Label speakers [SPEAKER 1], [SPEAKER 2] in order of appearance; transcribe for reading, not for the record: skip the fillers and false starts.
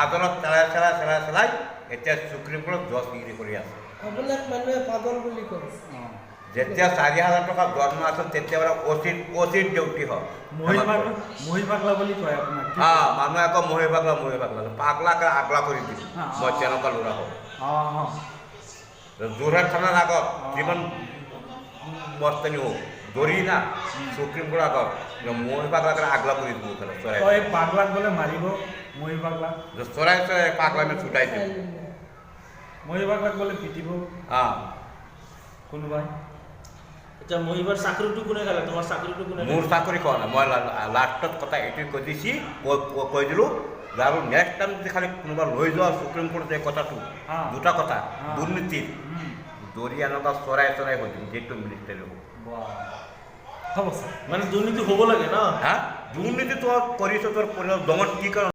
[SPEAKER 1] আদালত চেলাই এতিয়া সুপ্ৰিম কোৰ্টত জজগিৰি কৰি আছে।
[SPEAKER 2] আপোনাক মানুহে পাগল বুলি কয়।
[SPEAKER 1] যেতিয়া 4,000 টকা দৰমহা আছিল তেতিয়া অচিত ডিউটি হয়।
[SPEAKER 3] মহি পাগলা বুলি কয় আপোনাক।
[SPEAKER 1] মানুহে আকৌ মহি পাগলা পাগলাকে আগলা কৰি দিছে। মই তেনেকুৱা ল'ৰা হ'ল। যোৰহাট থানাৰ আগত যিমান মস্তানি হোক দৌৰি না সুপ্ৰিম কোৰ্টৰ আগত মহি পাগলাকে আগলা কৰি দিব।
[SPEAKER 3] পাগলাক বোলে মাৰিব মহি পাগলা
[SPEAKER 1] চৰাই পাগলা আমি ছুটাই দিব।
[SPEAKER 3] মহি পাগলাক বোলে পিটিব কোনোবাই।
[SPEAKER 4] এতিয়া মহিবাৰ চাকৰিটো কোনে খালে? তোমাৰ চাকৰিটো কোনে?
[SPEAKER 1] মোৰ চাকৰি কোৱা নাই। মই লাষ্টত কথা এইটোৱে কৈ দিছি কৈ দিলোঁ আৰু নেক্সট টাইম যদি খালি কোনোবা লৈ যোৱা সুপ্ৰিম কোৰ্টত এই কথাটো দুটা কথা দুৰ্নীতিৰ দৌৰি আনবা চৰাই হৈ দিম যিটো মিনিষ্টাৰী হ'ব।
[SPEAKER 3] হ'ব ছাৰ
[SPEAKER 4] মানে দুৰ্নীতি হ'ব লাগে ন?
[SPEAKER 1] দুৰ্নীতি তোৰ কৰিছ তোৰ পৰিয়াল দমত কি কাৰণ